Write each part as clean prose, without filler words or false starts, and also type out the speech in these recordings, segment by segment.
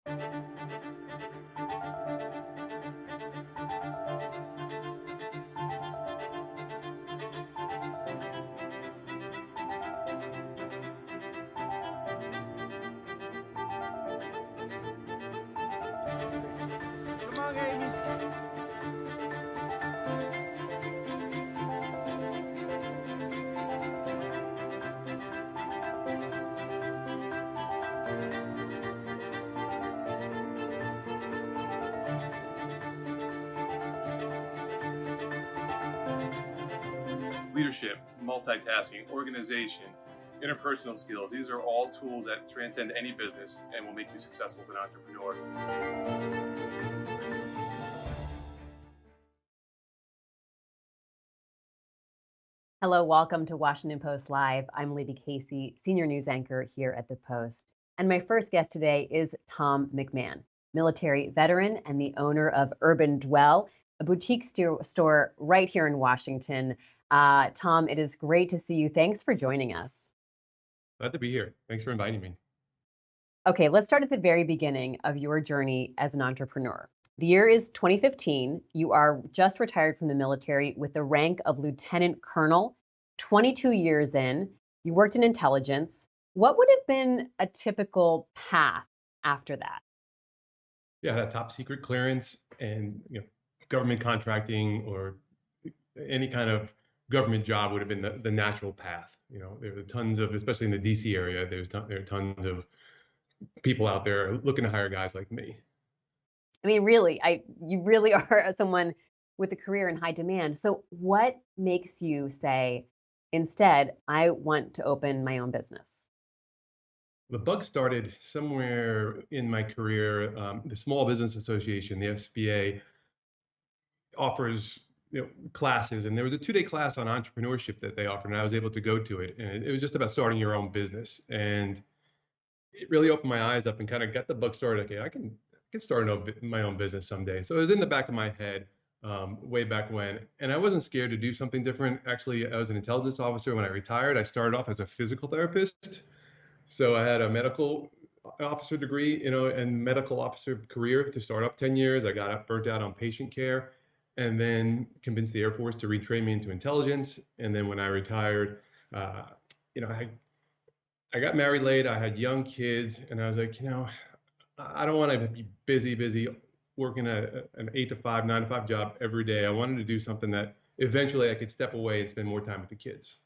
Come on, Amy. Leadership, multitasking, organization, interpersonal skills. These are all tools that transcend any business and will make you successful as an entrepreneur. Hello, welcome to Washington Post Live. I'm Libby Casey, senior news anchor here at the Post. And my first guest today is Tom McMahon, military veteran and the owner of Urban Dwell, a boutique store right here in Washington. Tom, it is great to see you. Thanks for joining us. Glad to be here. Thanks for inviting me. Okay, let's start at the very beginning of your journey as an entrepreneur. The year is 2015. You are just retired from the military with the rank of lieutenant colonel. 22 years in, you worked in intelligence. What would have been a typical path after that? Yeah, I had a top secret clearance and government contracting or any kind of government job would have been the natural path. There are tons of, especially in the DC area, there are tons of people out there looking to hire guys like me. I mean, really, you really are someone with a career in high demand. So what makes you say, instead, I want to open my own business? The bug started somewhere in my career. The Small Business Association, the SBA, offers classes, and there was a 2-day class on entrepreneurship that they offered, and I was able to go to it. And it was just about starting your own business, and it really opened my eyes up and kind of got the bug started. Okay, I can start my own business someday. So it was in the back of my head way back when, and I wasn't scared to do something different. Actually, I was an intelligence officer when I retired. I started off as a physical therapist, so I had a medical officer degree, and medical officer career to start off 10 years. I got burnt out on patient care and then convinced the Air Force to retrain me into intelligence. And then when I retired, uh, I got married late. I had young kids, and I was like, I don't want to be busy working an 8 to 5, 9 to 5 job every day. I wanted to do something that eventually I could step away and spend more time with the kids.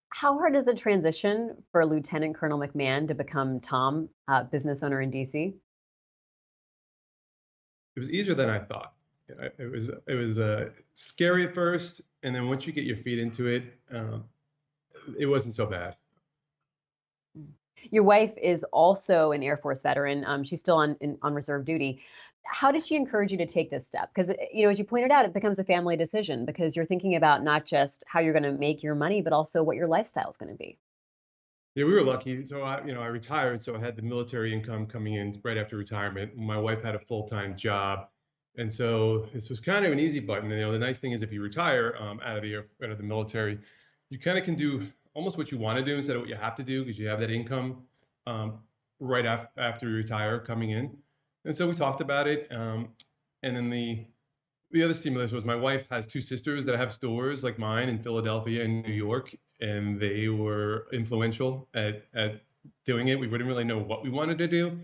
How hard is the transition for Lieutenant Colonel McMahon to become Tom, business owner in DC? It was easier than I thought. It was scary at first, and then once you get your feet into it, it wasn't so bad. Your wife is also an Air Force veteran. She's still on reserve duty. How did she encourage you to take this step? Because as you pointed out, it becomes a family decision because you're thinking about not just how you're going to make your money, but also what your lifestyle is going to be. Yeah, we were lucky. So I retired, so I had the military income coming in right after retirement. My wife had a full-time job, and so this was kind of an easy button. And, the nice thing is, if you retire out of the military, you kind of can do almost what you want to do instead of what you have to do because you have that income um, right after you retire coming in. And so we talked about it, and then the other stimulus was my wife has 2 sisters that have stores like mine in Philadelphia and New York, and they were influential at doing it. We wouldn't really know what we wanted to do,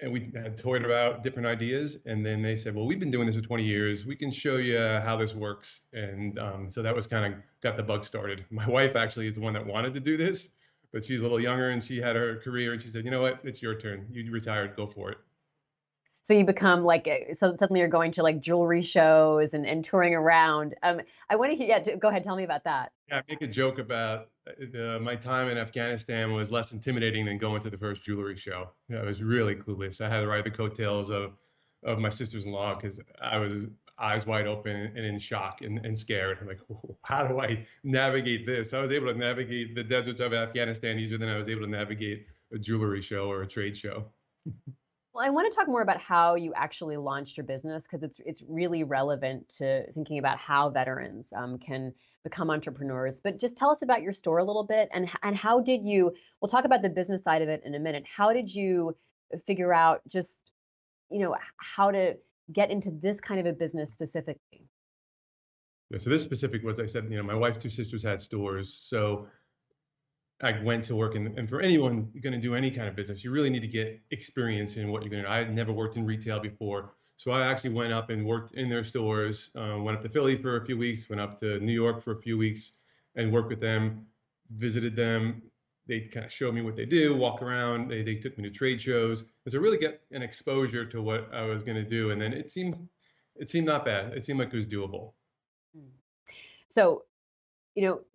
and we had toyed about different ideas. And then they said, "Well, we've been doing this for 20 years. We can show you how this works." And so that was kind of got the bug started. My wife actually is the one that wanted to do this, but she's a little younger and she had her career, and she said, "You know what? It's your turn. You retired. Go for it." So you become like, so suddenly you're going to like jewelry shows and touring around. I want to hear, yeah, go ahead, tell me about that. Yeah, I make a joke about my time in Afghanistan was less intimidating than going to the first jewelry show. I was really clueless. I had to ride the coattails of my sisters-in-law because I was eyes wide open and in shock and scared. I'm like, how do I navigate this? I was able to navigate the deserts of Afghanistan easier than I was able to navigate a jewelry show or a trade show. Well, I want to talk more about how you actually launched your business because it's really relevant to thinking about how veterans can become entrepreneurs. But just tell us about your store a little bit and how did you? We'll talk about the business side of it in a minute. How did you figure out just, how to get into this kind of a business specifically? Yeah, so this specific was, I said, my wife's two sisters had stores. So I went to work and for anyone going to do any kind of business, you really need to get experience in what you're going to do. I had never worked in retail before. So I actually went up and worked in their stores, went up to Philly for a few weeks, went up to New York for a few weeks and worked with them, visited them. They kind of showed me what they do, walk around. They took me to trade shows. And so really get an exposure to what I was going to do. And then it seemed not bad. It seemed like it was doable. Mm. So,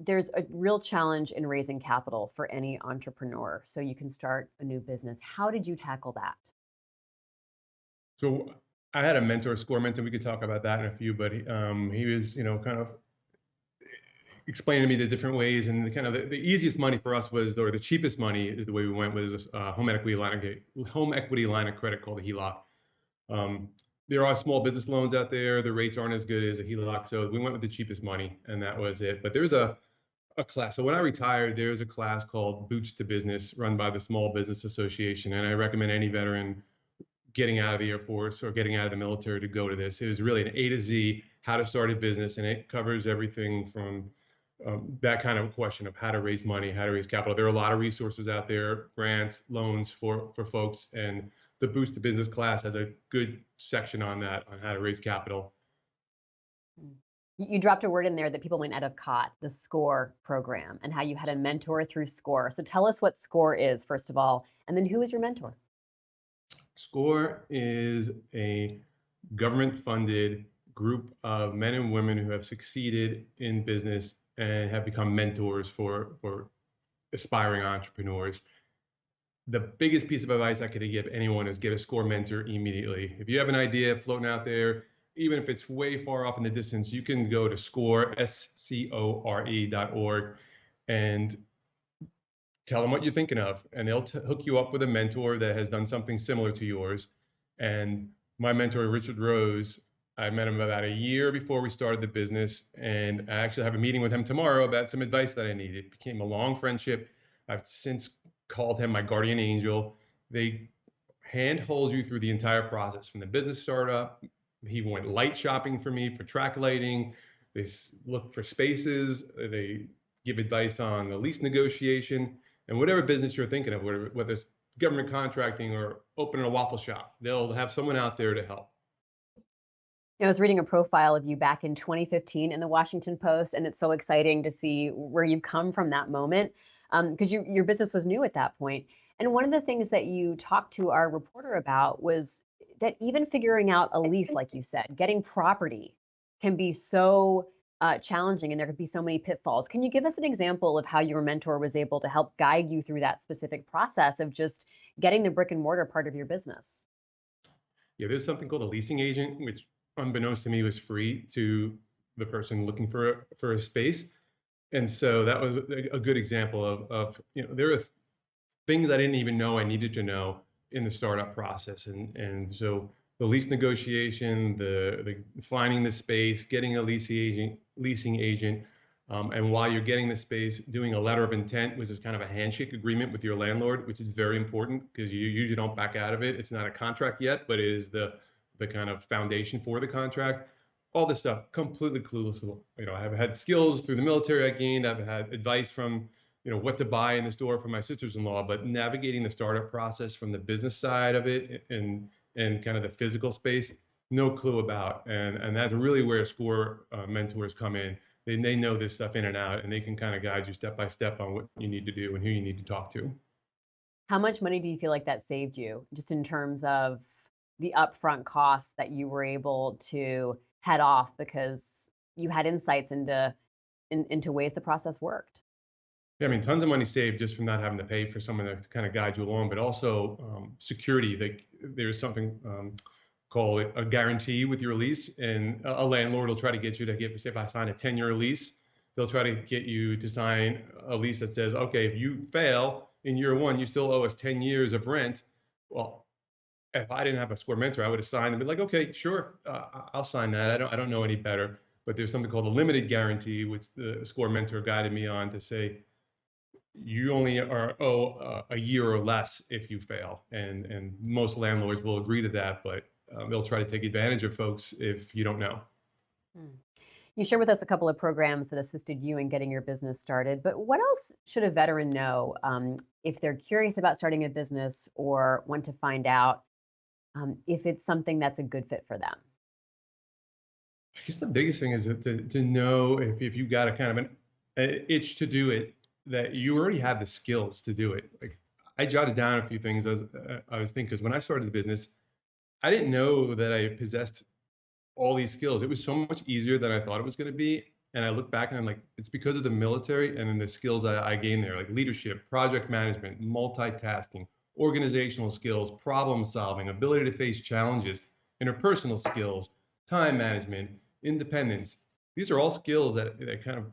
there's a real challenge in raising capital for any entrepreneur. So you can start a new business. How did you tackle that? So I had a mentor, a score mentor. We could talk about that in a few, but he was, kind of explaining to me the different ways, and the easiest money for us was, or the cheapest money is the way we went, was a home equity line of credit called a HELOC. Um, there are small business loans out there. The rates aren't as good as a HELOC, so we went with the cheapest money, and that was it. But there's a class. So when I retired, there's a class called Boots to Business run by the Small Business Association, and I recommend any veteran getting out of the Air Force or getting out of the military to go to this. It was really an A to Z, how to start a business, and it covers everything from that kind of question of how to raise money, how to raise capital. There are a lot of resources out there, grants, loans for folks, and the Boost to Business class has a good section on that, on how to raise capital. Mm. You dropped a word in there that people might not have caught, the SCORE program, and how you had a mentor through SCORE. So tell us what SCORE is, first of all, and then who is your mentor? SCORE is a government-funded group of men and women who have succeeded in business and have become mentors for aspiring entrepreneurs. The biggest piece of advice I could give anyone is get a SCORE mentor immediately. If you have an idea floating out there, even if it's way far off in the distance, you can go to SCORE, SCORE.org, and tell them what you're thinking of, and they'll hook you up with a mentor that has done something similar to yours. And my mentor, Richard Rose, I met him about a year before we started the business, and I actually have a meeting with him tomorrow about some advice that I needed. It became a long friendship. I've since called him my guardian angel. They handhold you through the entire process from the business startup. He went light shopping for me for track lighting. They look for spaces. They give advice on the lease negotiation. And whatever business you're thinking of, whether it's government contracting or opening a waffle shop, they'll have someone out there to help. I was reading a profile of you back in 2015 in the Washington Post, and it's so exciting to see where you've come from that moment, because your business was new at that point. And one of the things that you talked to our reporter about was that even figuring out a lease, like you said, getting property can be so challenging, and there could be so many pitfalls. Can you give us an example of how your mentor was able to help guide you through that specific process of just getting the brick and mortar part of your business? Yeah, there's something called a leasing agent, which unbeknownst to me was free to the person looking for a space. And so that was a good example of there are things I didn't even know I needed to know in the startup process. And so the lease negotiation, the finding the space, getting a leasing agent, and while you're getting the space, doing a letter of intent, which is kind of a handshake agreement with your landlord, which is very important because you usually don't back out of it. It's not a contract yet, but it is the kind of foundation for the contract. All this stuff, completely clueless. I've had skills through the military I gained. I've had advice from, what to buy in the store from my sisters-in-law, but navigating the startup process from the business side of it and kind of the physical space, no clue about. And that's really where SCORE mentors come in. They know this stuff in and out, and they can kind of guide you step by step on what you need to do and who you need to talk to. How much money do you feel like that saved you, just in terms of the upfront costs that you were able to head off because you had insights into ways the process worked? Yeah, I mean, tons of money saved just from not having to pay for someone to kind of guide you along, but also security. There's something called a guarantee with your lease, and a landlord will try to get you to say, if I sign a 10-year lease, they'll try to get you to sign a lease that says, okay, if you fail in year one, you still owe us 10 years of rent. Well, if I didn't have a SCORE mentor, I would have signed and be like, okay, sure, I'll sign that. I don't know any better. But there's something called a limited guarantee, which the SCORE mentor guided me on to say, you only are owe a year or less if you fail, and most landlords will agree to that, but they'll try to take advantage of folks if you don't know. Hmm. You shared with us a couple of programs that assisted you in getting your business started, but what else should a veteran know if they're curious about starting a business or want to find out if it's something that's a good fit for them? I guess the biggest thing is to know if you got a kind of an itch to do it, that you already have the skills to do it. Like I jotted down a few things I was thinking because when I started the business, I didn't know that I possessed all these skills. It was so much easier than I thought it was going to be. And I look back and I'm like, it's because of the military and then the skills I gained there, like leadership, project management, multitasking, organizational skills, problem solving, ability to face challenges, interpersonal skills, time management, independence. These are all skills that kind of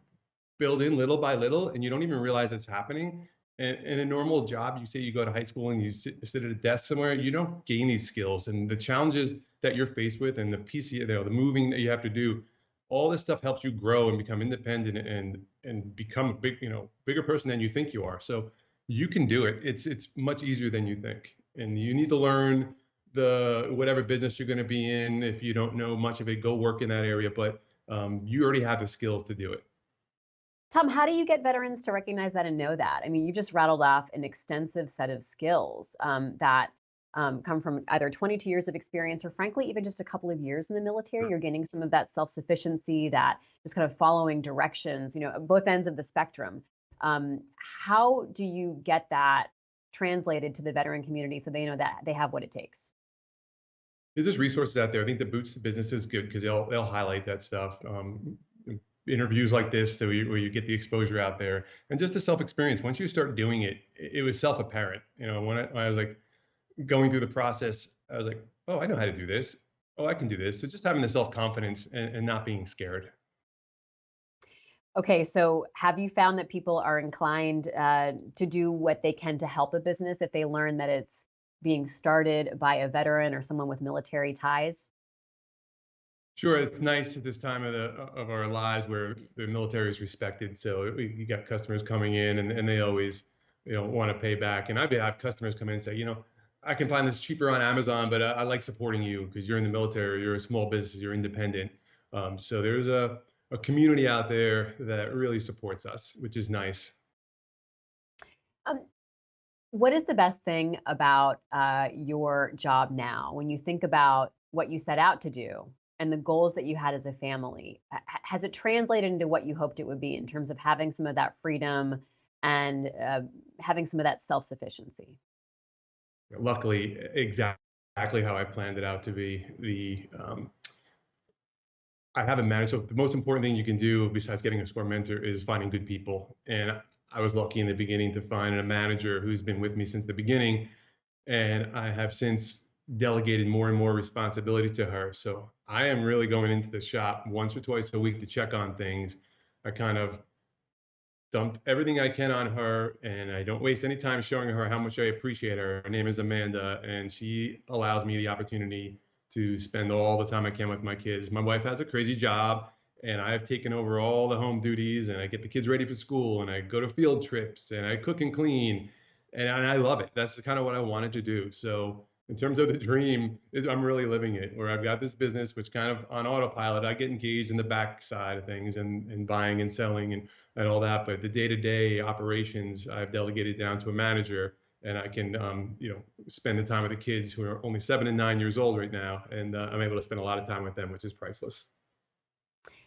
build in little by little, and you don't even realize it's happening. And in a normal job, you say you go to high school and you sit at a desk somewhere, you don't gain these skills. And the challenges that you're faced with and the PC, the moving that you have to do, all this stuff helps you grow and become independent and become a bigger person than you think you are. So you can do it. It's much easier than you think. And you need to learn the whatever business you're going to be in. If you don't know much of it, go work in that area. But you already have the skills to do it. Tom, how do you get veterans to recognize that and know that? I mean, you just rattled off an extensive set of skills that come from either 22 years of experience or, frankly, even just a couple of years in the military. You're gaining some of that self sufficiency, that just kind of following directions, both ends of the spectrum. How do you get that translated to the veteran community so they know that they have what it takes? There's resources out there. I think the Boots business is good because they'll highlight that stuff. Interviews like this, so where you get the exposure out there, and just the self experience. Once you start doing it, it was self apparent. When I was like going through the process, I was like, oh, I know how to do this. Oh, I can do this. So just having the self confidence and not being scared. Okay, so have you found that people are inclined to do what they can to help a business if they learn that it's being started by a veteran or someone with military ties? Sure, it's nice at this time of our lives where the military is respected. So you got customers coming in, and they always want to pay back. And I've had customers come in and say, I can find this cheaper on Amazon, but I like supporting you because you're in the military, you're a small business, you're independent. So there's a community out there that really supports us, which is nice. Um, what is the best thing about your job now when you think about what you set out to do and the goals that you had as a family? Has it translated into what you hoped it would be in terms of having some of that freedom and having some of that self sufficiency? Luckily, exactly how I planned it out to be. I haven't managed. So the most important thing you can do besides getting a score mentor is finding good people. And I was lucky in the beginning to find a manager who's been with me since the beginning. And I have since delegated more and more responsibility to her. So I am really going into the shop once or twice a week to check on things. I kind of dumped everything I can on her, and I don't waste any time showing her how much I appreciate her. Her name is Amanda, and she allows me the opportunity to spend all the time I can with my kids. My wife has a crazy job, and I've taken over all the home duties, and I get the kids ready for school, and I go to field trips, and I cook and clean, and I love it. That's kind of what I wanted to do. So in terms of the dream, I'm really living it, where I've got this business which kind of on autopilot. I get engaged in the back side of things and buying and selling and all that. But the day-to-day operations, I've delegated down to a manager, and I can, spend the time with the kids who are only 7 and 9 years old right now, and I'm able to spend a lot of time with them, which is priceless.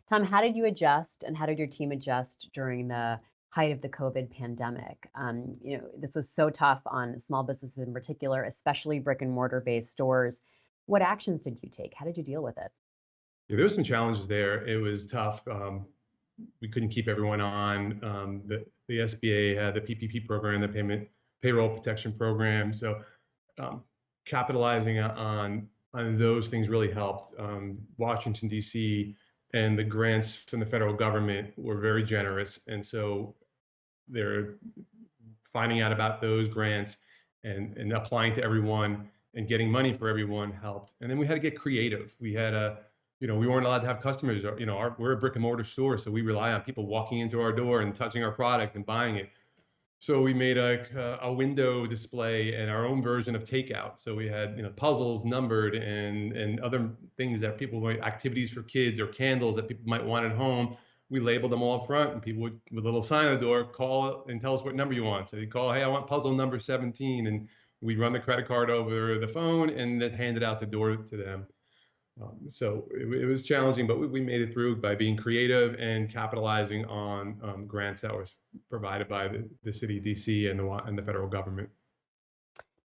Tom, how did you adjust and how did your team adjust during the height of the COVID pandemic? This was so tough on small businesses in particular, especially brick and mortar based stores. What actions did you take? How did you deal with it? Yeah, there were some challenges there. It was tough. We couldn't keep everyone on. The SBA had the PPP program, the payroll protection program. So um, capitalizing on those things really helped. Washington D.C. and the grants from the federal government were very generous, and so they're finding out about those grants and applying to everyone and getting money for everyone helped. And then we had to get creative. We had we weren't allowed to have customers. We're a brick and mortar store, so we rely on people walking into our door and touching our product and buying it. So we made a window display and our own version of takeout. So we had puzzles numbered and other things that people might activities for kids or candles that people might want at home. We labeled them all up front, and people would with a little sign on the door call and tell us what number you want. So they call, hey, I want puzzle number 17, and we run the credit card over the phone and then hand it out the door to them. So it was challenging, but we made it through by being creative and capitalizing on grants that was provided by the city of DC and the federal government.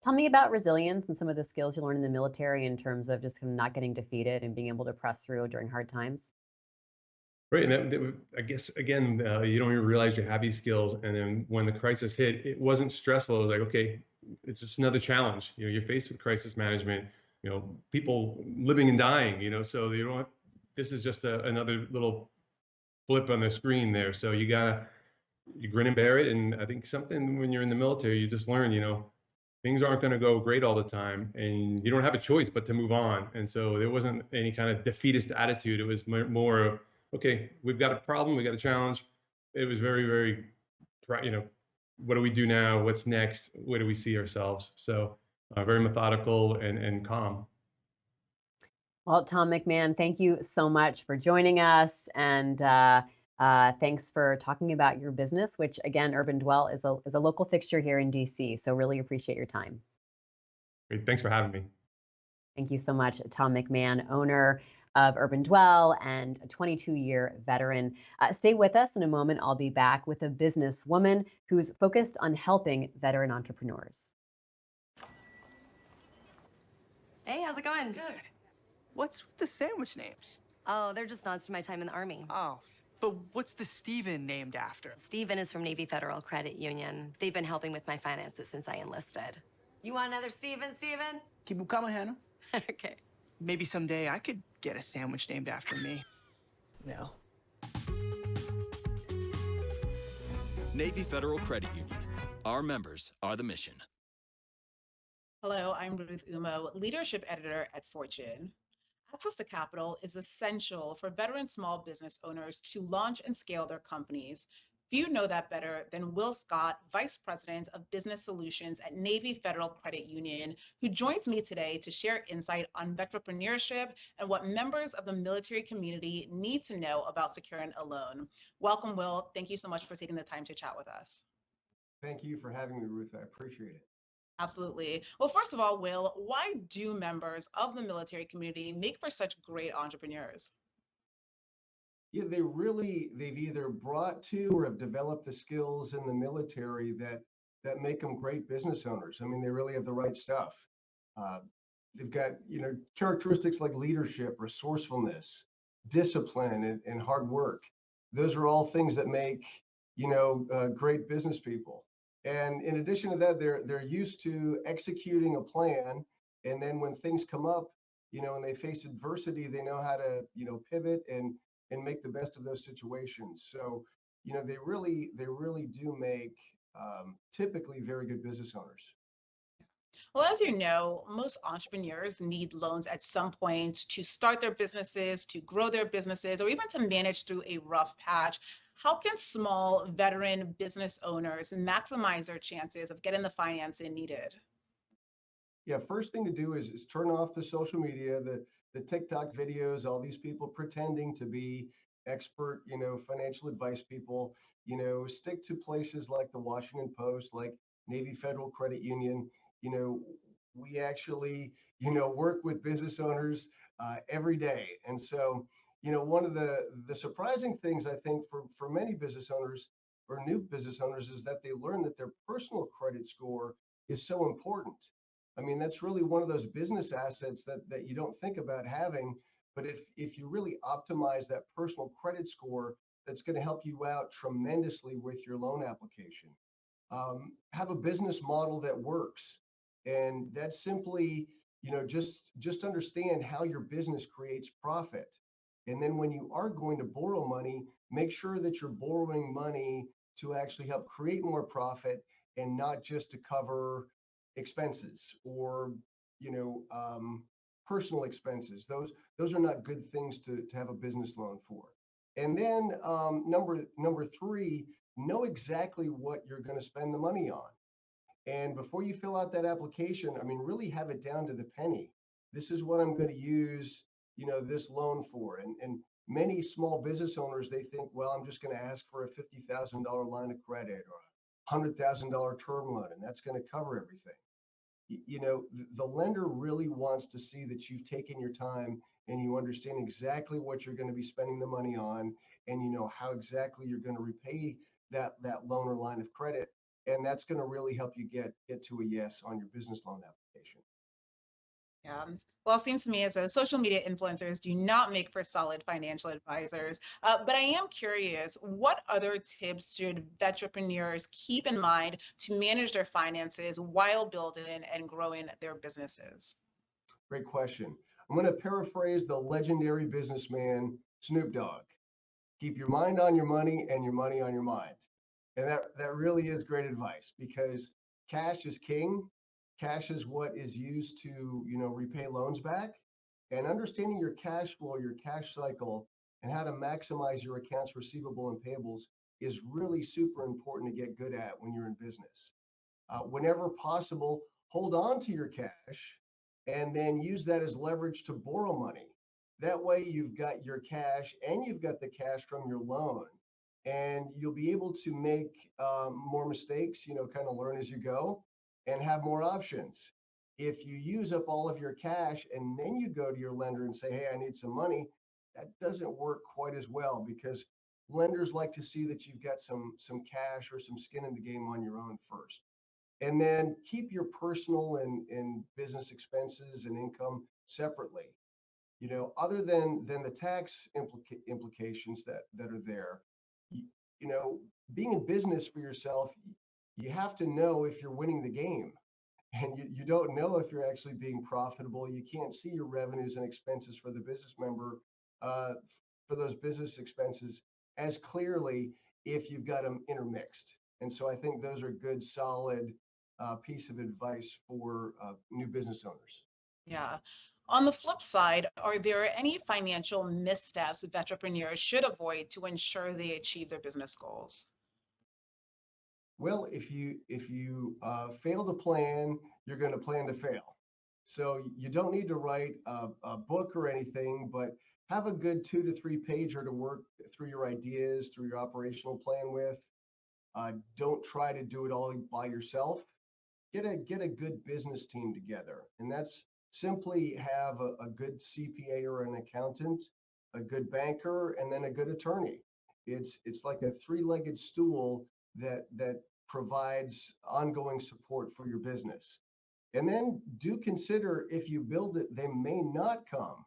Tell me about resilience and some of the skills you learned in the military in terms of just kind of not getting defeated and being able to press through during hard times. Right, and I guess again, you don't even realize you have these skills, and then when the crisis hit, it wasn't stressful. It was like, okay, it's just another challenge. You're faced with crisis management. People living and dying. So you don't. This is just another little blip on the screen there. So you grin and bear it. And I think something when you're in the military, you just learn. Things aren't going to go great all the time, and you don't have a choice but to move on. And so there wasn't any kind of defeatist attitude. It was more of, okay, we've got a problem, we got a challenge. It was very, very, what do we do now? What's next? Where do we see ourselves? So very methodical and calm. Well, Tom McMahon, thank you so much for joining us, and thanks for talking about your business, which again, Urban Dwell is a local fixture here in DC. So really appreciate your time. Great, thanks for having me. Thank you so much, Tom McMahon, owner of Urban Dwell and a 22-year veteran. Stay with us. In a moment, I'll be back with a businesswoman who's focused on helping veteran entrepreneurs. Hey, how's it going? Good. What's with the sandwich names? Oh, they're just nods to my time in the Army. Oh, but what's the Steven named after? Steven is from Navy Federal Credit Union. They've been helping with my finances since I enlisted. You want another Steven? Keep them coming, Hannah. Okay. Maybe someday I could get a sandwich named after me. No. Navy Federal Credit Union. Our members are the mission. Hello, I'm Ruth Umo, leadership editor at Fortune. Access to capital is essential for veteran small business owners to launch and scale their companies. Few know that better than Will Scott, Vice President of Business Solutions at Navy Federal Credit Union, who joins me today to share insight on entrepreneurship and what members of the military community need to know about securing a loan. Welcome, Will. Thank you so much for taking the time to chat with us. Thank you for having me, Ruth. I appreciate it. Absolutely. Well, first of all, Will, why do members of the military community make for such great entrepreneurs? Yeah, they've either brought to or have developed the skills in the military that make them great business owners. I mean, they really have the right stuff. They've got, characteristics like leadership, resourcefulness, discipline, and hard work. Those are all things that make, great business people. And in addition to that, they're used to executing a plan. And then when things come up, and they face adversity, they know how to, pivot and make the best of those situations. So, they really do make typically very good business owners. Well, as you know, most entrepreneurs need loans at some point to start their businesses, to grow their businesses, or even to manage through a rough patch. How can small veteran business owners maximize their chances of getting the financing needed? Yeah, first thing to do is turn off the social media, the TikTok videos, all these people pretending to be expert, financial advice people. Stick to places like the Washington Post, like Navy Federal Credit Union. We actually, work with business owners every day. And so, one of the surprising things I think for many business owners or new business owners is that they learn that their personal credit score is so important. I mean, that's really one of those business assets that you don't think about having. But if you really optimize that personal credit score, that's going to help you out tremendously with your loan application. Have a business model that works. And that's simply, just understand how your business creates profit. And then when you are going to borrow money, make sure that you're borrowing money to actually help create more profit and not just to cover expenses or, personal expenses. Those are not good things to have a business loan for. And then number three, know exactly what you're going to spend the money on. And before you fill out that application, I mean, really have it down to the penny. This is what I'm going to use, this loan for. And many small business owners, they think, well, I'm just going to ask for a $50,000 line of credit or a $100,000 term loan, and that's going to cover everything. The lender really wants to see that you've taken your time and you understand exactly what you're going to be spending the money on, and you know how exactly you're going to repay that loan or line of credit, and that's going to really help you get to a yes on your business loan application. Yeah. Well, it seems to me as though social media influencers do not make for solid financial advisors. But I am curious, what other tips should entrepreneurs keep in mind to manage their finances while building and growing their businesses? Great question. I'm going to paraphrase the legendary businessman Snoop Dogg. Keep your mind on your money and your money on your mind. And that really is great advice, because cash is king. Cash is what is used to, repay loans back. And understanding your cash flow, your cash cycle, and how to maximize your accounts receivable and payables is really super important to get good at when you're in business. Whenever possible, hold on to your cash and then use that as leverage to borrow money. That way you've got your cash and you've got the cash from your loan, and you'll be able to make more mistakes, kind of learn as you go and have more options. If you use up all of your cash and then you go to your lender and say, hey, I need some money, that doesn't work quite as well, because lenders like to see that you've got some cash or some skin in the game on your own first. And then keep your personal and business expenses and income separately. Other than the tax implications that are there, being in business for yourself, you have to know if you're winning the game, and you don't know if you're actually being profitable. You can't see your revenues and expenses for the business member, for those business expenses as clearly if you've got them intermixed. And so I think those are good, solid piece of advice for new business owners. Yeah. On the flip side, are there any financial missteps that entrepreneurs should avoid to ensure they achieve their business goals? Well, if you fail to plan, you're going to plan to fail. So you don't need to write a book or anything, but have a good 2 to 3 pager to work through your ideas, through your operational plan with. Don't try to do it all by yourself. Get a good business team together, and that's simply have a good CPA or an accountant, a good banker, and then a good attorney. It's like a 3-legged stool that provides ongoing support for your business. And then do consider, if you build it, they may not come.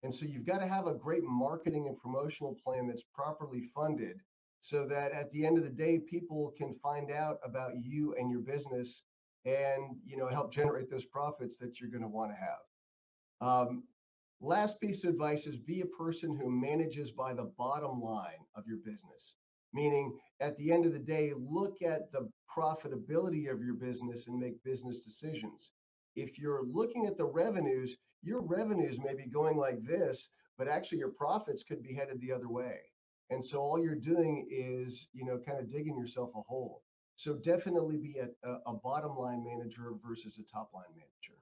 And so you've got to have a great marketing and promotional plan that's properly funded, so that at the end of the day, people can find out about you and your business, and help generate those profits that you're going to want to have. Last piece of advice is be a person who manages by the bottom line of your business. Meaning, at the end of the day, look at the profitability of your business and make business decisions. If you're looking at the revenues, your revenues may be going like this, but actually your profits could be headed the other way. And so all you're doing is, kind of digging yourself a hole. So definitely be a bottom line manager versus a top line manager.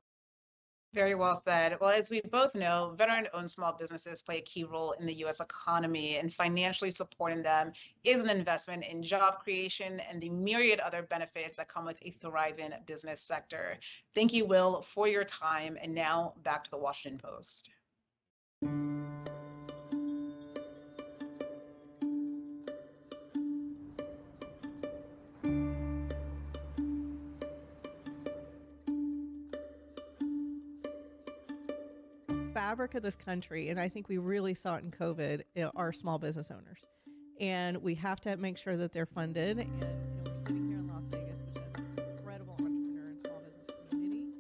Very well said. Well, as we both know, veteran-owned small businesses play a key role in the U.S. economy, and financially supporting them is an investment in job creation and the myriad other benefits that come with a thriving business sector. Thank you, Will, for your time. And now back to the Washington Post. Fabric of this country, and I think we really saw it in COVID, are small business owners, and we have to make sure that they're funded. And we're sitting here in Las Vegas, which has an incredible entrepreneur and small business community.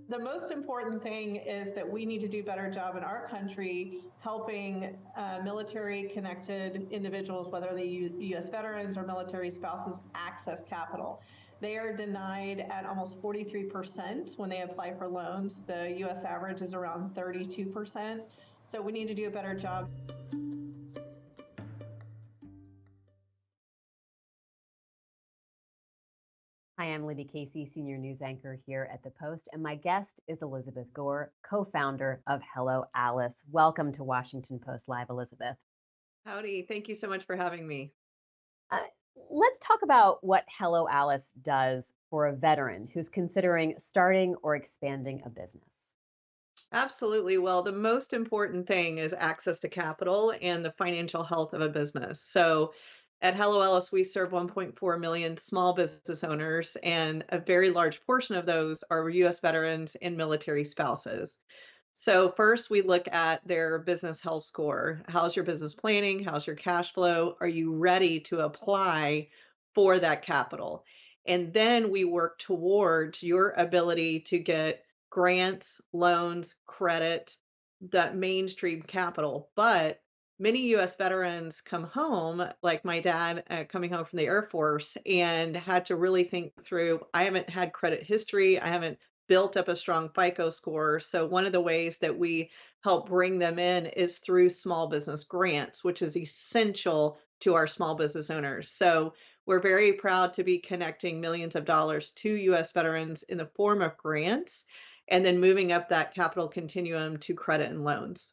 The most important thing is that we need to do a better job in our country helping military-connected individuals, whether they U.S. veterans or military spouses, access capital. They are denied at almost 43% when they apply for loans. The U.S. average is around 32%. So we need to do a better job. Hi, I'm Libby Casey, senior news anchor here at The Post, and my guest is Elizabeth Gore, co-founder of Hello Alice. Welcome to Washington Post Live, Elizabeth. Howdy. Thank you so much for having me. Let's talk about what Hello Alice does for a veteran who's considering starting or expanding a business. Absolutely. Well, the most important thing is access to capital and the financial health of a business. So at Hello Alice, we serve 1.4 million small business owners, and a very large portion of those are U.S. veterans and military spouses. So first, we look at their business health score. How's your business planning? How's your cash flow? Are you ready to apply for that capital? And then we work towards your ability to get grants, loans, credit, that mainstream capital. But many U.S. veterans come home, like my dad coming home from the Air Force, and had to really think through, I haven't had credit history. I haven't built up a strong FICO score. So one of the ways that we help bring them in is through small business grants, which is essential to our small business owners. So we're very proud to be connecting millions of dollars to U.S. veterans in the form of grants, and then moving up that capital continuum to credit and loans.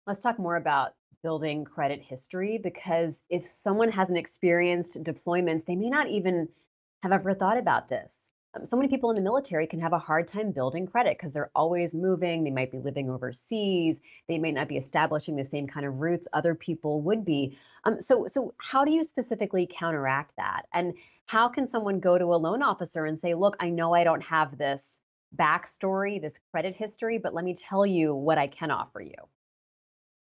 Let's talk more about building credit history, because if someone hasn't experienced deployments, they may not even have ever thought about this. So many people in the military can have a hard time building credit because they're always moving. They might be living overseas. They may not be establishing the same kind of roots other people would be. So how do you specifically counteract that? And how can someone go to a loan officer and say, look, I know I don't have this backstory, this credit history, but let me tell you what I can offer you?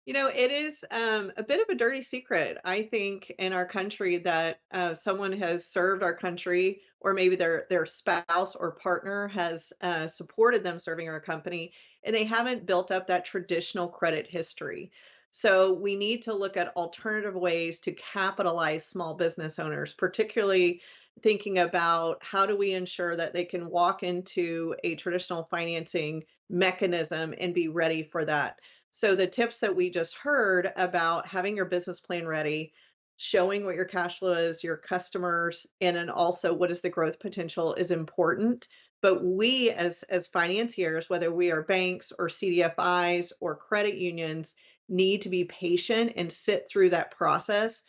You know, it is a bit of a dirty secret, I think, in our country that someone has served our country, or maybe their spouse or partner has supported them serving our company, and they haven't built up that traditional credit history. So we need to look at alternative ways to capitalize small business owners, particularly thinking about how do we ensure that they can walk into a traditional financing mechanism and be ready for that. So the tips that we just heard about having your business plan ready, showing what your cash flow is, your customers, and then also what is the growth potential is important. But we as financiers, whether we are banks or CDFIs or credit unions, need to be patient and sit through that process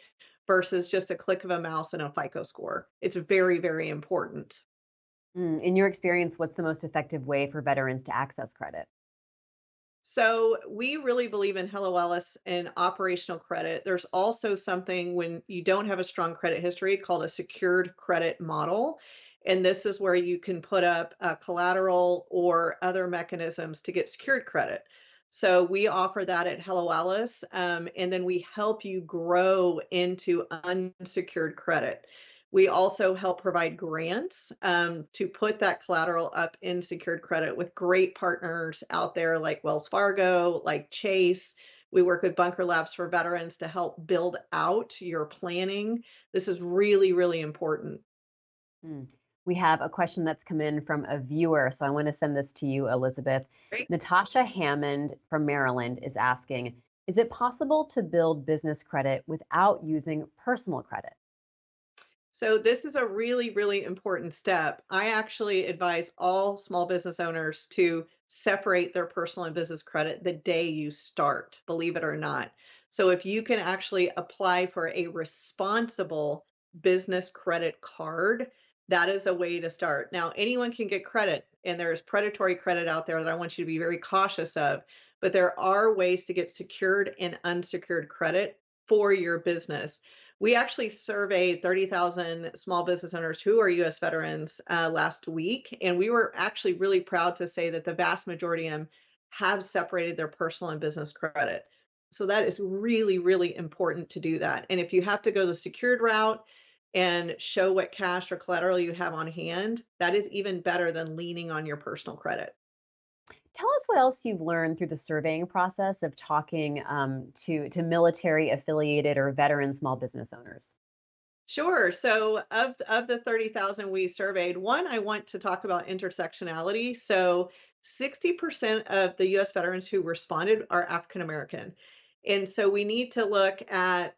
versus just a click of a mouse and a FICO score. It's very, very important. In your experience, what's the most effective way for veterans to access credit? So we really believe in Hello Alice and operational credit. There's also something when you don't have a strong credit history called a secured credit model. And this is where you can put up collateral or other mechanisms to get secured credit. So we offer that at Hello Alice, and then we help you grow into unsecured credit. We also help provide grants to put that collateral up in secured credit with great partners out there like Wells Fargo, like Chase. We work with Bunker Labs for Veterans to help build out your planning. This is really, really important. We have a question that's come in from a viewer, so I want to send this to you, Elizabeth. Great. Natasha Hammond from Maryland is asking, is it possible to build business credit without using personal credit? So this is a really, really important step. I actually advise all small business owners to separate their personal and business credit the day you start, believe it or not. So if you can actually apply for a responsible business credit card, that is a way to start. Now, anyone can get credit, and there is predatory credit out there that I want you to be very cautious of, but there are ways to get secured and unsecured credit for your business. We actually surveyed 30,000 small business owners who are U.S. veterans last week, and we were actually really proud to say that the vast majority of them have separated their personal and business credit. So that is really, really important to do that. And if you have to go the secured route and show what cash or collateral you have on hand, that is even better than leaning on your personal credit. Tell us what else you've learned through the surveying process of talking to military affiliated or veteran small business owners. Sure. So of the 30,000 we surveyed, one, I want to talk about intersectionality. So 60% of the US veterans who responded are African American. And so we need to look at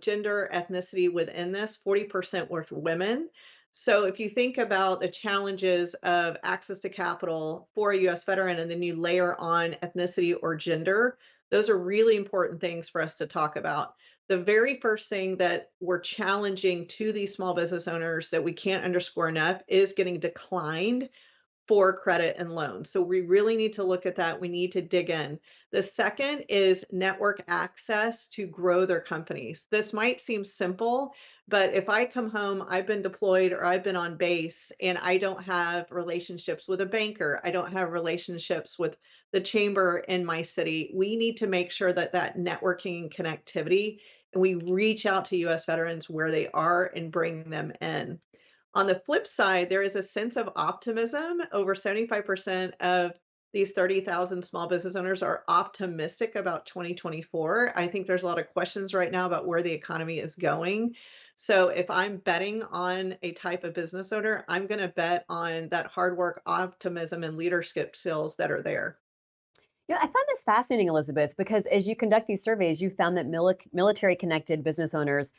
gender, ethnicity within this. 40% were for women. So if you think about the challenges of access to capital for a US veteran, and then you layer on ethnicity or gender, those are really important things for us to talk about. The very first thing that we're challenging to these small business owners that we can't underscore enough is getting declined for credit and loans. So we really need to look at that. We need to dig in. The second is network access to grow their companies. This might seem simple, but if I come home, I've been deployed or I've been on base and I don't have relationships with a banker, I don't have relationships with the chamber in my city, we need to make sure that that networking and connectivity, and we reach out to US veterans where they are and bring them in. On the flip side, there is a sense of optimism. Over 75% of these 30,000 small business owners are optimistic about 2024. I think there's a lot of questions right now about where the economy is going. So if I'm betting on a type of business owner, I'm going to bet on that hard work, optimism, and leadership skills that are there. I found this fascinating, Elizabeth, because as you conduct these surveys, you found that military connected business owners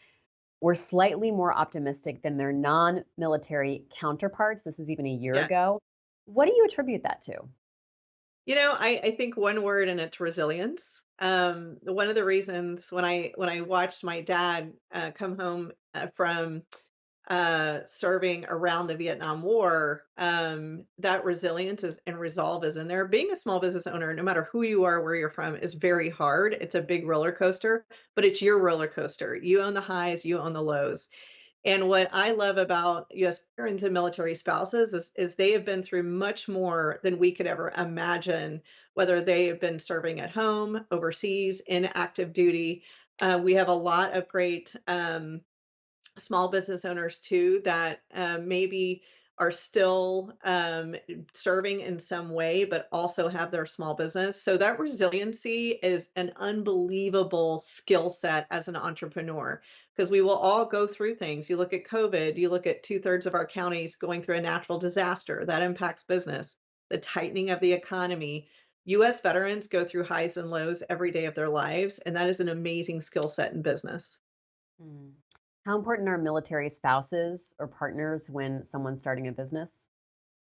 were slightly more optimistic than their non-military counterparts. This is even a year Yeah. ago. What do you attribute that to? I think one word, and it's resilience. One of the reasons when I watched my dad come home from serving around the Vietnam War, that resilience is and resolve is in there. Being a small business owner, no matter who you are, where you're from, is very hard. It's a big roller coaster, but it's your roller coaster. You own the highs, you own the lows. And what I love about US veterans and military spouses is they have been through much more than we could ever imagine, whether they have been serving at home, overseas, in active duty. We have a lot of great small business owners too that maybe are still serving in some way, but also have their small business. So that resiliency is an unbelievable skill set as an entrepreneur because we will all go through things. You look at COVID, you look at 2/3 of our counties going through a natural disaster that impacts business, the tightening of the economy. US veterans go through highs and lows every day of their lives, and that is an amazing skill set in business. Hmm. How important are military spouses or partners when someone's starting a business?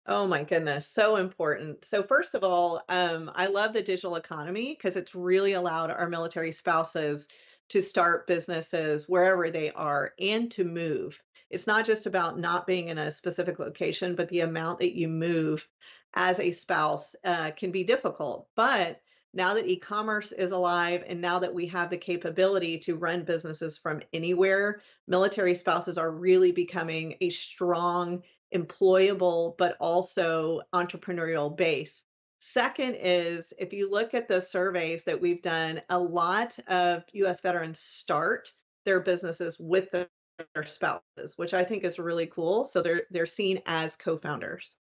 Oh my goodness, so important. So first of all, I love the digital economy because it's really allowed our military spouses to start businesses wherever they are and to move. It's not just about not being in a specific location, but the amount that you move as a spouse can be difficult. But now that e-commerce is alive and now that we have the capability to run businesses from anywhere, military spouses are really becoming a strong employable, but also entrepreneurial base. Second is if you look at the surveys that we've done, a lot of US veterans start their businesses with their spouses, which I think is really cool. So they're seen as co-founders.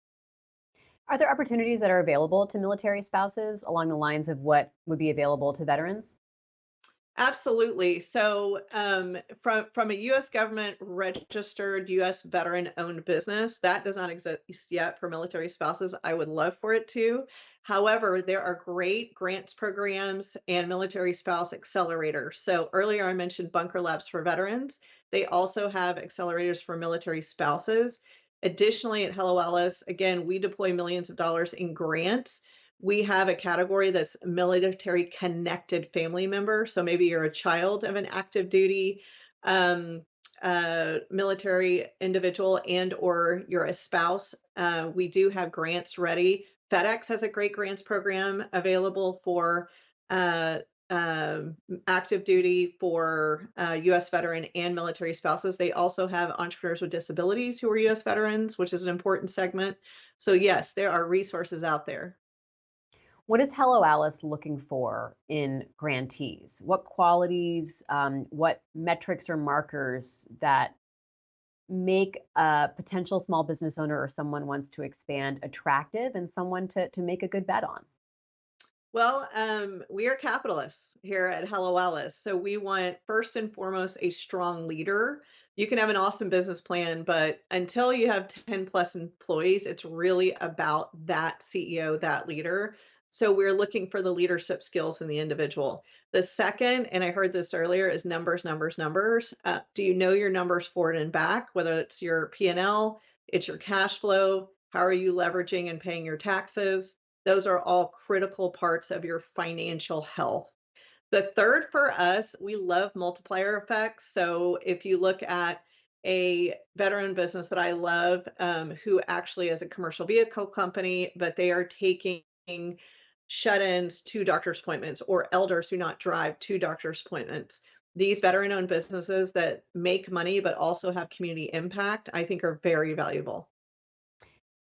Are there opportunities that are available to military spouses along the lines of what would be available to veterans? Absolutely. So, from a U.S. government registered U.S. veteran owned business, that does not exist yet for military spouses. I would love for it to. However, there are great grants programs and military spouse accelerators. So earlier I mentioned Bunker Labs for veterans. They also have accelerators for military spouses. Additionally, at Hello Alice, again, we deploy millions of dollars in grants. We have a category that's military connected family member. So maybe you're a child of an active duty military individual and or you're a spouse. We do have grants ready. FedEx has a great grants program available for uh, active duty for US veteran and military spouses. They also have entrepreneurs with disabilities who are US veterans, which is an important segment. So yes, there are resources out there. What is Hello Alice looking for in grantees? What qualities, what metrics or markers that make a potential small business owner or someone wants to expand attractive and someone to make a good bet on? Well, we are capitalists here at Hello Alice. So we want first and foremost a strong leader. You can have an awesome business plan, but until you have 10 plus employees, it's really about that CEO, that leader. So we're looking for the leadership skills in the individual. The second, and I heard this earlier, is numbers, numbers, numbers. Do you know your numbers forward and back, whether it's your P&L, it's your cash flow, how are you leveraging and paying your taxes? Those are all critical parts of your financial health. The third for us, we love multiplier effects. So if you look at a veteran business that I love, who actually is a commercial vehicle company, but they are taking shut-ins to doctor's appointments or elders who not drive to doctor's appointments. These veteran-owned businesses that make money but also have community impact, I think are very valuable.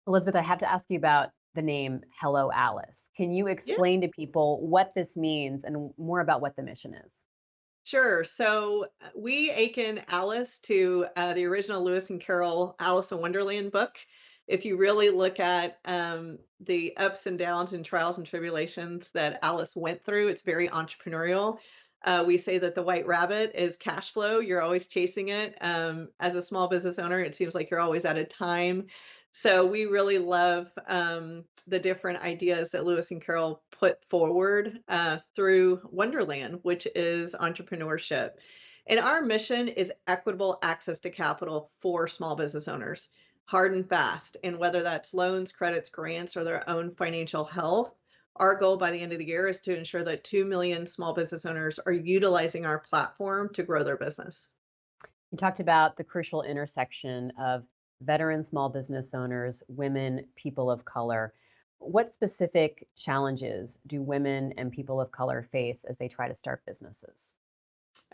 Elizabeth, I have to ask you about the name Hello Alice. Can you Yeah. explain to people what this means and more about what the mission is? Sure. So we akin Alice to the original Lewis and Carroll Alice in Wonderland book. If you really look at the ups and downs and trials and tribulations that Alice went through, it's very entrepreneurial. We say that the white rabbit is cash flow. You're always chasing it. As a small business owner, it seems like you're always out of time. So we really love the different ideas that Lewis and Carroll put forward through Wonderland, which is entrepreneurship. And our mission is equitable access to capital for small business owners, hard and fast. And whether that's loans, credits, grants, or their own financial health, our goal by the end of the year is to ensure that 2 million small business owners are utilizing our platform to grow their business. You talked about the crucial intersection of veteran small business owners, women, people of color. What specific challenges do women and people of color face as they try to start businesses?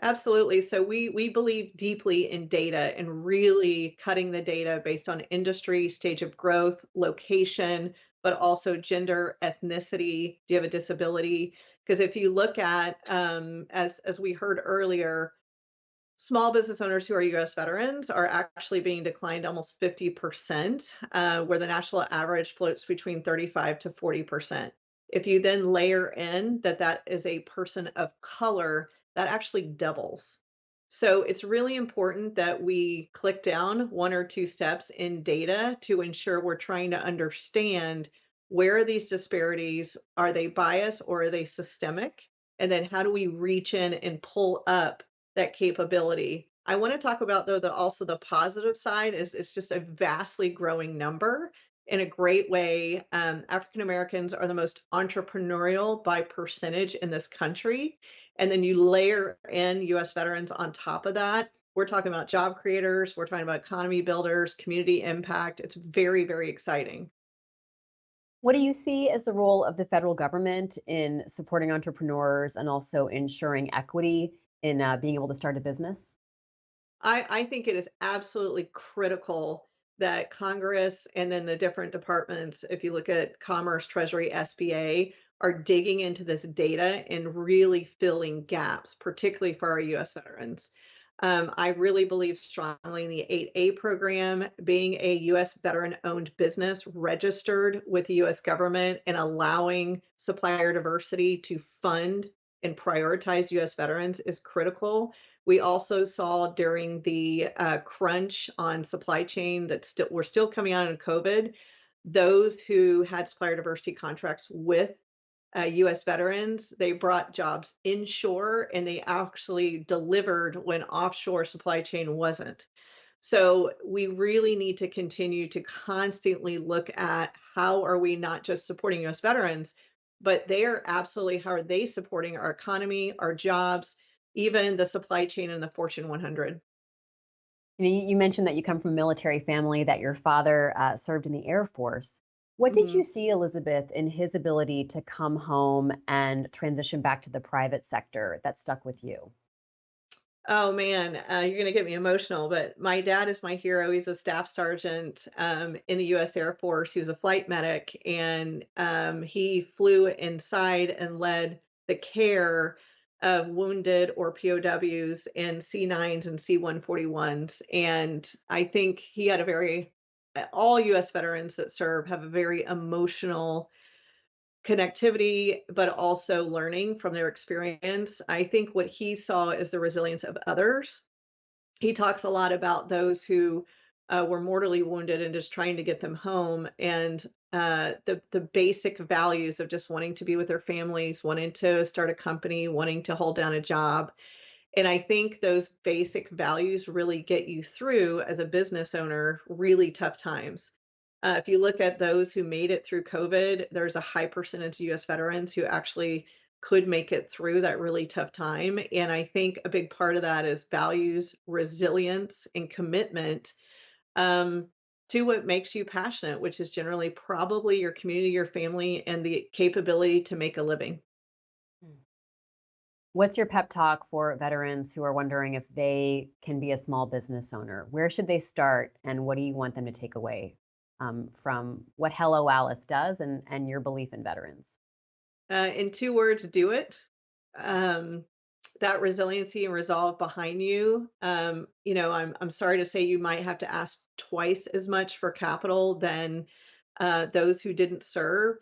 Absolutely. So we believe deeply in data and really cutting the data based on industry, stage of growth, location, but also gender, ethnicity. Do you have a disability? Because if you look at, as we heard earlier, small business owners who are U.S. veterans are actually being declined almost 50%, where the national average floats between 35 to 40%. If you then layer in that that is a person of color, that actually doubles. So it's really important that we click down one or two steps in data to ensure we're trying to understand where are these disparities, are they biased or are they systemic? And then how do we reach in and pull up that capability? I want to talk about though the also the positive side is it's just a vastly growing number in a great way. African Americans are the most entrepreneurial by percentage in this country. And then you layer in US veterans on top of that. We're talking about job creators, we're talking about economy builders, community impact. It's very, very exciting. What do you see as the role of the federal government in supporting entrepreneurs and also ensuring equity in being able to start a business? I think it is absolutely critical that Congress and then the different departments, if you look at Commerce, Treasury, SBA, are digging into this data and really filling gaps, particularly for our US veterans. I really believe strongly in the 8A program, being a US veteran owned business registered with the US government and allowing supplier diversity to fund and prioritize US veterans is critical. We also saw during the crunch on supply chain that we're still coming out of COVID, those who had supplier diversity contracts with US veterans, they brought jobs inshore and they actually delivered when offshore supply chain wasn't. So we really need to continue to constantly look at how are we not just supporting US veterans, but they are absolutely how are they supporting our economy, our jobs, even the supply chain and the Fortune 100. You mentioned that you come from a military family, that your father served in the Air Force. What did Mhm. you see, Elizabeth, in his ability to come home and transition back to the private sector that stuck with you? Oh man, you're gonna get me emotional, but my dad is my hero. He's a staff sergeant in the U.S. Air Force. He was a flight medic, and he flew inside and led the care of wounded or POWs in C9s and C-141s. And I think he had a very all U.S. veterans that serve have a very emotional connectivity, but also learning from their experience. I think what he saw is the resilience of others. He talks a lot about those who were mortally wounded and just trying to get them home, and the basic values of just wanting to be with their families, wanting to start a company, wanting to hold down a job. And I think those basic values really get you through as a business owner really tough times. If you look at those who made it through COVID, there's a high percentage of US veterans who actually could make it through that really tough time. And I think a big part of that is values, resilience, and commitment um, to what makes you passionate, which is generally probably your community, your family, and the capability to make a living. What's your pep talk for veterans who are wondering if they can be a small business owner? Where should they start, and what do you want them to take away from what Hello Alice does and your belief in veterans? In 2 words, do it. Um, that resiliency and resolve behind you. I'm sorry to say you might have to ask twice as much for capital than those who didn't serve,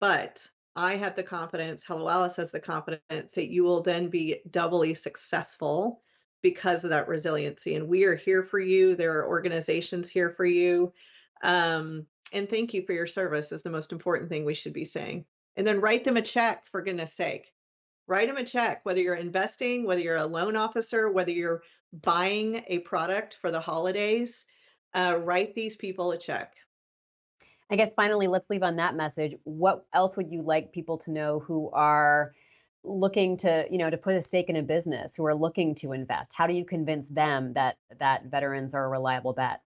but I have the confidence, Hello Alice has the confidence that you will then be doubly successful because of that resiliency. And we are here for you. There are organizations here for you. And thank you for your service is the most important thing we should be saying. And then write them a check, for goodness sake. Write them a check, whether you're investing, whether you're a loan officer, whether you're buying a product for the holidays, write these people a check. I guess finally, let's leave on that message. What else would you like people to know who are looking to, to put a stake in a business, who are looking to invest? How do you convince them that veterans are a reliable bet?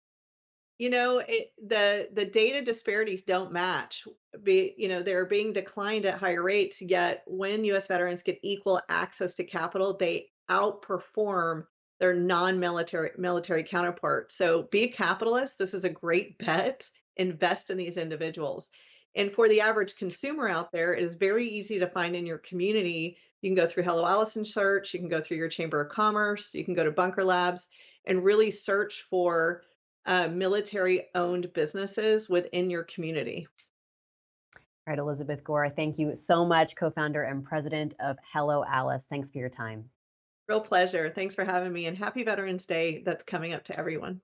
The data disparities don't match. They're being declined at higher rates, yet when US veterans get equal access to capital, they outperform their non-military counterparts. So be a capitalist. This is a great bet. Invest in these individuals. And for the average consumer out there, it is very easy to find in your community. You can go through Hello Allison search, you can go through your Chamber of Commerce, you can go to Bunker Labs and really search for military owned businesses within your community. All right, Elizabeth Gore, thank you so much, co-founder and president of Hello Alice. Thanks for your time. Real pleasure. Thanks for having me, and happy Veterans Day that's coming up to everyone.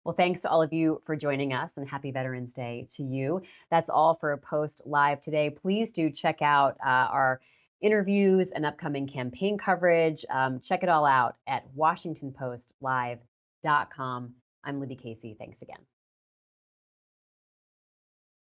Well, thanks to all of you for joining us, and happy Veterans Day to you. That's all for Post Live today. Please do check out our interviews and upcoming campaign coverage. Check it all out at WashingtonPostLive.com. I'm Libby Casey. Thanks again.